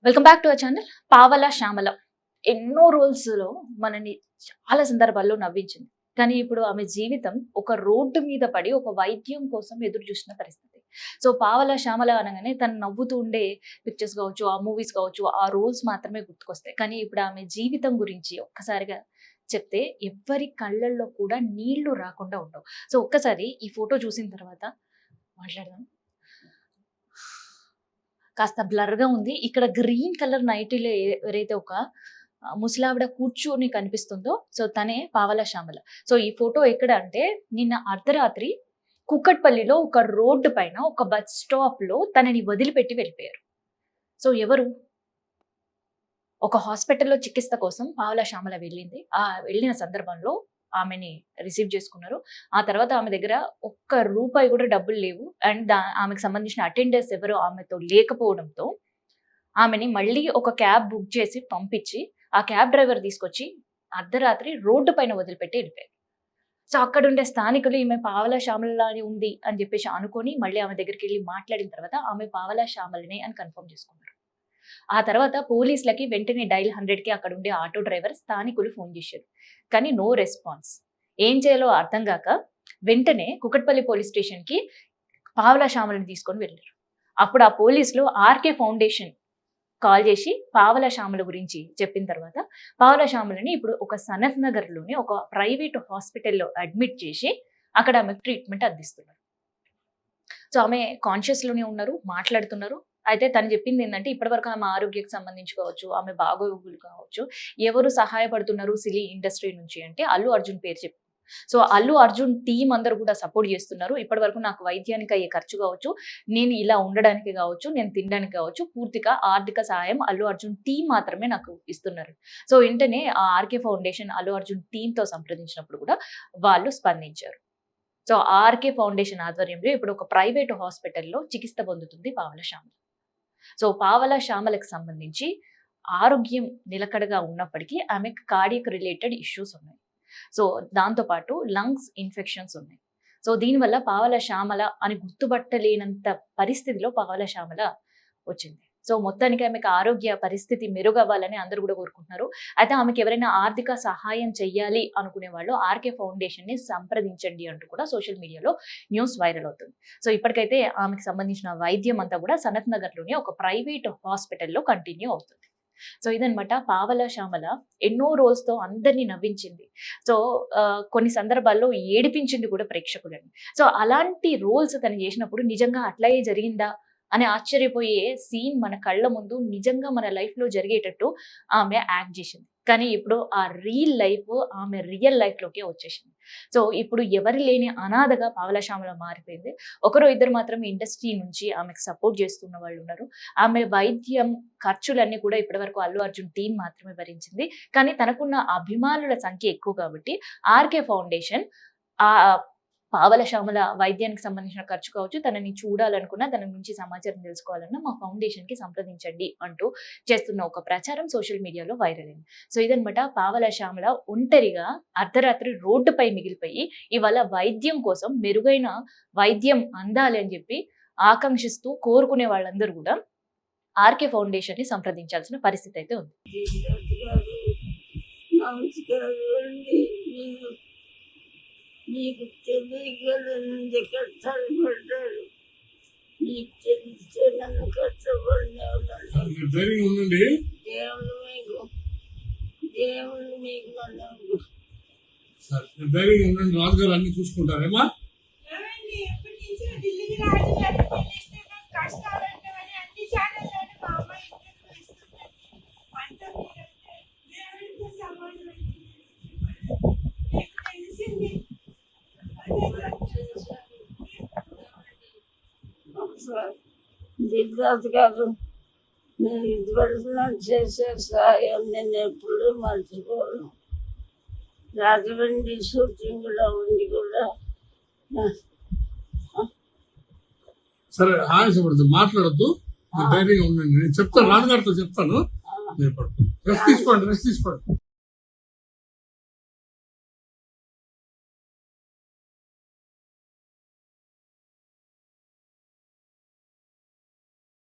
Welcome back to our channel. Pavala Shyamala ఎన్నో రోల్స్లో మనని చాలా సందర్భాల్లో నవ్వించింది. కానీ ఇప్పుడు ఆమె జీవితం ఒక రోడ్డు మీద పడి ఒక వైద్యం కోసం ఎదురు చూసిన పరిస్థితి. సో పావల శ్యామల అనగానే తను నవ్వుతూ ఉండే పిక్చర్స్ కావచ్చు, ఆ మూవీస్ కావచ్చు, ఆ రోల్స్ మాత్రమే గుర్తుకొస్తాయి. కానీ ఇప్పుడు ఆమె జీవితం గురించి ఒక్కసారిగా చెప్తే ఎవ్వరి కళ్ళల్లో కూడా నీళ్లు రాకుండా ఉండవు. సో ఒక్కసారి ఈ ఫోటో చూసిన తర్వాత మాట్లాడదాం. కాస్త బ్లర్‌గా ఉంది. ఇక్కడ గ్రీన్ కలర్ నైటీలో ఎవరైతే ఒక ముసలావిడ కూర్చొని కనిపిస్తుందో, సో తనే పావల శ్యామల. సో ఈ ఫోటో ఎక్కడ అంటే నిన్న అర్ధరాత్రి కూకట్పల్లిలో ఒక రోడ్డు పైన ఒక బస్ స్టాప్‌లో తనని వదిలిపెట్టి వెళ్ళిపోయారు. సో ఎవరు? ఒక హాస్పిటల్‌లో చికిత్స కోసం పావల శ్యామల వెళ్ళింది. వెళ్ళిన సందర్భంలో ఆమెని రిసీవ్ చేసుకున్నారు. ఆ తర్వాత ఆమె దగ్గర ఒక్క రూపాయి కూడా డబ్బులు లేవు. అండ్ ఆమెకు సంబంధించిన అటెండర్స్ ఎవరు ఆమెతో లేకపోవడంతో ఆమెని మళ్ళీ ఒక క్యాబ్ బుక్ చేసి పంపించి, ఆ క్యాబ్ డ్రైవర్ తీసుకొచ్చి అర్ధరాత్రి రోడ్డు పైన వదిలిపెట్టి వెళ్ళిపోయారు. సో అక్కడుండే స్థానికులు ఈమె పావల శ్యామల అని ఉంది అని చెప్పేసి అనుకొని మళ్ళీ ఆమె దగ్గరికి వెళ్ళి మాట్లాడిన తర్వాత ఆమె పావల శ్యామలనే అని కన్ఫర్మ్ చేసుకున్నారు. ఆ తర్వాత పోలీసులకి వెంటనే డైల్ 100కి అక్కడ ఉండే ఆటో డ్రైవర్ స్థానికులు ఫోన్ చేశారు. కానీ నో రెస్పాన్స్. ఏం చేయాలో అర్థం కాక వెంటనే కుకట్పల్లి పోలీస్ స్టేషన్‌కి పావల శ్యామలని తీసుకొని వెళ్ళారు. అప్పుడు ఆ పోలీసులు ఆర్కే ఫౌండేషన్ కాల్ చేసి పావల శ్యామల గురించి చెప్పిన తర్వాత పావల శ్యామలని ఇప్పుడు ఒక సనత్ నగర్‌లోని ఒక ప్రైవేట్ హాస్పిటల్‌లో అడ్మిట్ చేసి అక్కడ ఆమెకు ట్రీట్మెంట్ అందిస్తున్నారు. సో ఆమె కాన్షియస్‌లోనే ఉన్నారు, మాట్లాడుతున్నారు. అయితే తను చెప్పింది ఏంటంటే ఇప్పటివరకు ఆమె ఆరోగ్యకి సంబంధించి కావచ్చు, ఆమె బాగోగులు కావచ్చు, ఎవరు సహాయపడుతున్నారు సినీ ఇండస్ట్రీ నుంచి అంటే అల్లు అర్జున్ పేరు చెప్పి. సో అల్లు అర్జున్ టీం అందరూ కూడా సపోర్ట్ చేస్తున్నారు. ఇప్పటివరకు నాకు వైద్యానికి అయ్యే ఖర్చు కావచ్చు, నేను ఇలా ఉండడానికి కావచ్చు, నేను తినడానికి కావచ్చు, పూర్తిగా ఆర్థిక సహాయం అల్లు అర్జున్ టీం మాత్రమే నాకు ఇస్తున్నారు. సో వెంటనే ఆ ఆర్కే ఫౌండేషన్ అల్లు అర్జున్ టీంతో సంప్రదించినప్పుడు కూడా వాళ్ళు స్పందించారు. సో ఆర్కే ఫౌండేషన్ ఆధ్వర్యంలో ఇప్పుడు ఒక ప్రైవేట్ హాస్పిటల్లో చికిత్స పొందుతుంది పావల శ్యామల. సో పావల శ్యామలకు సంబంధించి ఆరోగ్యం నిలకడగా ఉన్నప్పటికీ ఆమెకు కార్డియక్ రిలేటెడ్ ఇష్యూస్ ఉన్నాయి. సో దాంతో పాటు లంగ్స్ ఇన్ఫెక్షన్స్ ఉన్నాయి. సో దీనివల్ల పావల శ్యామల అని గుర్తుపట్టలేనంత పరిస్థితిలో పావల శ్యామల వచ్చింది. సో మొత్తానికి ఆమెకు ఆరోగ్య పరిస్థితి మెరుగవ్వాలని అందరూ కూడా కోరుకుంటున్నారు. అయితే ఆమెకు ఎవరైనా ఆర్థిక సహాయం చెయ్యాలి అనుకునే వాళ్ళు ఆర్కే ఫౌండేషన్ ని సంప్రదించండి అంటూ కూడా సోషల్ మీడియాలో న్యూస్ వైరల్ అవుతుంది. సో ఇప్పటికైతే ఆమెకు సంబంధించిన వైద్యం అంతా కూడా సనత్ నగర్ లోని ఒక ప్రైవేట్ హాస్పిటల్లో కంటిన్యూ అవుతుంది. సో ఇదనమాట పావల శ్యామల ఎన్నో రోల్స్ తో అందరినీ నవ్వించింది. సో కొన్ని సందర్భాల్లో ఏడిపించింది కూడా ప్రేక్షకులని. సో అలాంటి రోల్స్ తను చేసినప్పుడు నిజంగా అట్లాగే జరిగిందా అని ఆశ్చర్యపోయే సీన్ మన కళ్ళ ముందు నిజంగా మన లైఫ్ లో జరిగేటట్టు ఆమె యాక్ట్ చేసింది. కానీ ఇప్పుడు ఆ ఆమె రియల్ లైఫ్ లోకే వచ్చేసింది. సో ఇప్పుడు ఎవరు లేని అనాథగా పావల శ్యామల మారిపోయింది. ఒకరు ఇద్దరు మాత్రం ఇండస్ట్రీ నుంచి ఆమెకు సపోర్ట్ చేస్తున్న వాళ్ళు ఉన్నారు. ఆమె వైద్యం ఖర్చులన్నీ కూడా ఇప్పటివరకు అల్లు అర్జున్ టీం మాత్రమే భరించింది. కానీ తనకున్న అభిమానుల సంఖ్య ఎక్కువ కాబట్టి ఆర్కే ఫౌండేషన్ ఆ పావల శ్యామల వైద్యానికి సంబంధించిన ఖర్చు కావచ్చు, తనని చూడాలనుకున్నా, తన నుంచి సమాచారం తెలుసుకోవాలన్నా మా ఫౌండేషన్ కి సంప్రదించండి అంటూ చేస్తున్న ఒక ప్రచారం సోషల్ మీడియాలో వైరల్ అయింది. సో ఇదనమాట పావల శ్యామల ఒంటరిగా అర్ధరాత్రి రోడ్డుపై మిగిలిపోయి ఇవాళ వైద్యం కోసం మెరుగైన వైద్యం అందాలి అని చెప్పి ఆకాంక్షిస్తూ కోరుకునే వాళ్ళందరూ కూడా ఆర్కే ఫౌండేషన్ ని సంప్రదించాల్సిన పరిస్థితి అయితే ఉంది. నీకు తెలియగలని కష్టపడ్డాడు, నీకు తెలిస్తే నన్ను కష్టపడినవాళ్ళు దేవుడు మీకు ధైర్యంగా ఉండండి. రాజుగారు అన్ని చూసుకుంటారేమా. దిగ్రాజు గారు, నేను ఇదివరకు నాకు చేసే సహాయం నేను ఎప్పుడూ మర్చిపోను. రాజమండ్రి షూటింగ్లో ఉండి కూడా సరే ఆయాసపడద్దు, మాట్లాడద్దు, ధైర్యంగా ఉండండి. నేను చెప్తాను, రాజుగారితో చెప్తాను. రెస్ట్ తీసుకోండి.